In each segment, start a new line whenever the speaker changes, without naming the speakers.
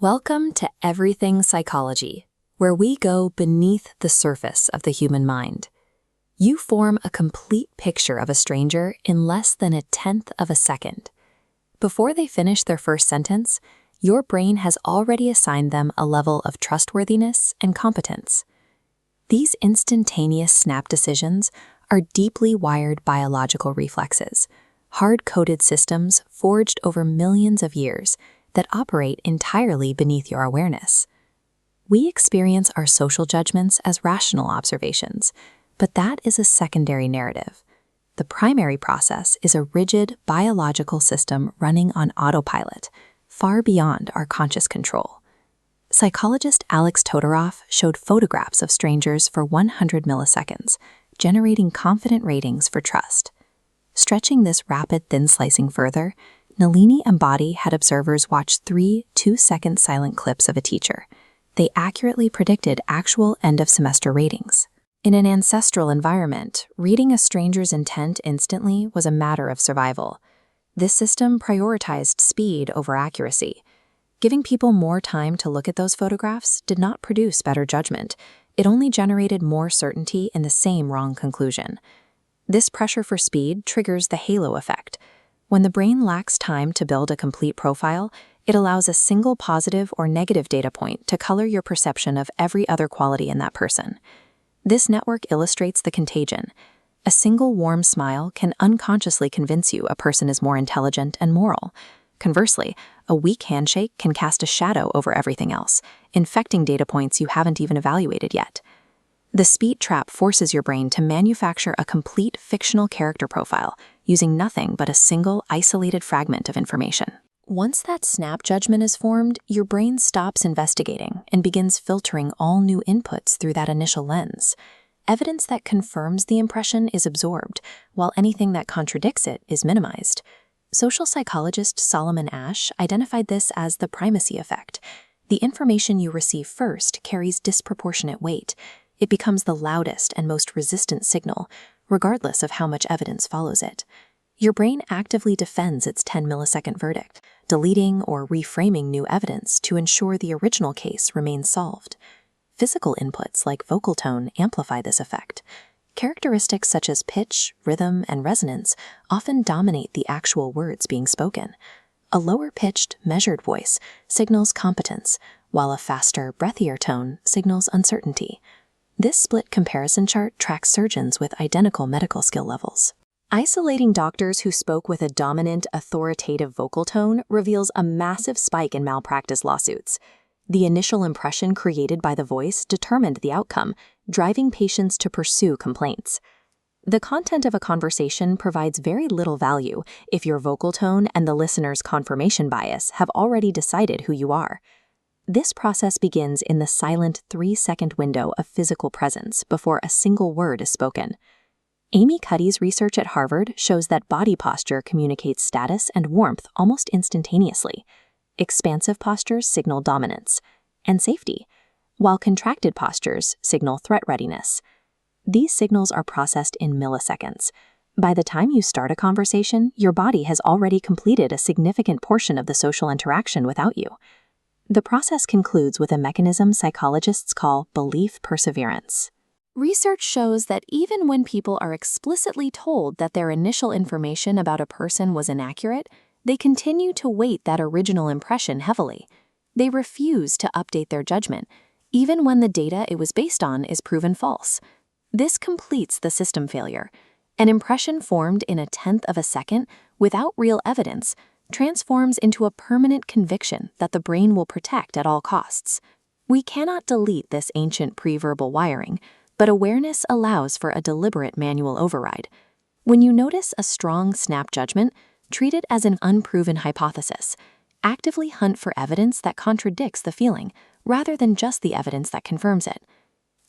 Welcome to Everything Psychology, where we go beneath the surface of the human mind. You form a complete picture of a stranger in less than 1/10 of a second. Before they finish their first sentence, your brain has already assigned them a level of trustworthiness and competence. These instantaneous snap decisions are deeply wired biological reflexes, hard-coded systems forged over millions of years that operate entirely beneath your awareness. We experience our social judgments as rational observations, but that is a secondary narrative. The primary process is a rigid biological system running on autopilot, far beyond our conscious control. Psychologist Alex Todorov showed photographs of strangers for 100 milliseconds, generating confident ratings for trust. Stretching this rapid thin slicing further, Nalini and Body had observers watch 3 2-second silent clips of a teacher. They accurately predicted actual end-of-semester ratings. In an ancestral environment, reading a stranger's intent instantly was a matter of survival. This system prioritized speed over accuracy. Giving people more time to look at those photographs did not produce better judgment. It only generated more certainty in the same wrong conclusion. This pressure for speed triggers the halo effect. When the brain lacks time to build a complete profile, it allows a single positive or negative data point to color your perception of every other quality in that person. This network illustrates the contagion. A single warm smile can unconsciously convince you a person is more intelligent and moral. Conversely, a weak handshake can cast a shadow over everything else, infecting data points you haven't even evaluated yet. The speed trap forces your brain to manufacture a complete fictional character profile, using nothing but a single, isolated fragment of information. Once that snap judgment is formed, your brain stops investigating and begins filtering all new inputs through that initial lens. Evidence that confirms the impression is absorbed, while anything that contradicts it is minimized. Social psychologist Solomon Asch identified this as the primacy effect. The information you receive first carries disproportionate weight. It becomes the loudest and most resistant signal, regardless of how much evidence follows it. Your brain actively defends its 10-millisecond verdict, deleting or reframing new evidence to ensure the original case remains solved. Physical inputs like vocal tone amplify this effect. Characteristics such as pitch, rhythm, and resonance often dominate the actual words being spoken. A lower-pitched, measured voice signals competence, while a faster, breathier tone signals uncertainty. This split comparison chart tracks surgeons with identical medical skill levels. Isolating doctors who spoke with a dominant, authoritative vocal tone reveals a massive spike in malpractice lawsuits. The initial impression created by the voice determined the outcome, driving patients to pursue complaints. The content of a conversation provides very little value if your vocal tone and the listener's confirmation bias have already decided who you are. This process begins in the silent 3-second window of physical presence before a single word is spoken. Amy Cuddy's research at Harvard shows that body posture communicates status and warmth almost instantaneously. Expansive postures signal dominance and safety, while contracted postures signal threat readiness. These signals are processed in milliseconds. By the time you start a conversation, your body has already completed a significant portion of the social interaction without you. The process concludes with a mechanism psychologists call belief perseverance. Research shows that even when people are explicitly told that their initial information about a person was inaccurate, they continue to weight that original impression heavily. They refuse to update their judgment, even when the data it was based on is proven false. This completes the system failure. An impression formed in 1/10 of a second without real evidence transforms into a permanent conviction that the brain will protect at all costs. We cannot delete this ancient pre-verbal wiring, but awareness allows for a deliberate manual override. When you notice a strong snap judgment, treat it as an unproven hypothesis. Actively hunt for evidence that contradicts the feeling, rather than just the evidence that confirms it.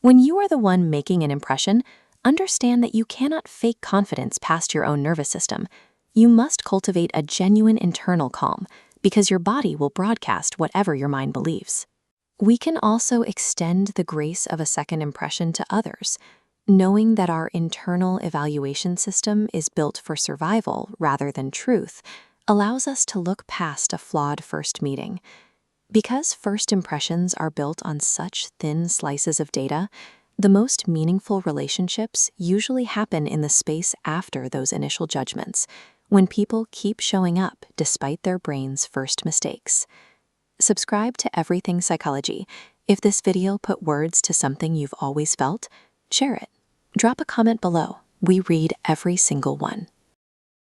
When you are the one making an impression, understand that you cannot fake confidence past your own nervous system. You must cultivate a genuine internal calm, because your body will broadcast whatever your mind believes. We can also extend the grace of a second impression to others, knowing that our internal evaluation system is built for survival rather than truth, allows us to look past a flawed first meeting. Because first impressions are built on such thin slices of data, the most meaningful relationships usually happen in the space after those initial judgments, when people keep showing up despite their brain's first mistakes. Subscribe to Everything Psychology. If this video put words to something you've always felt, share it. Drop a comment below. We read every single one.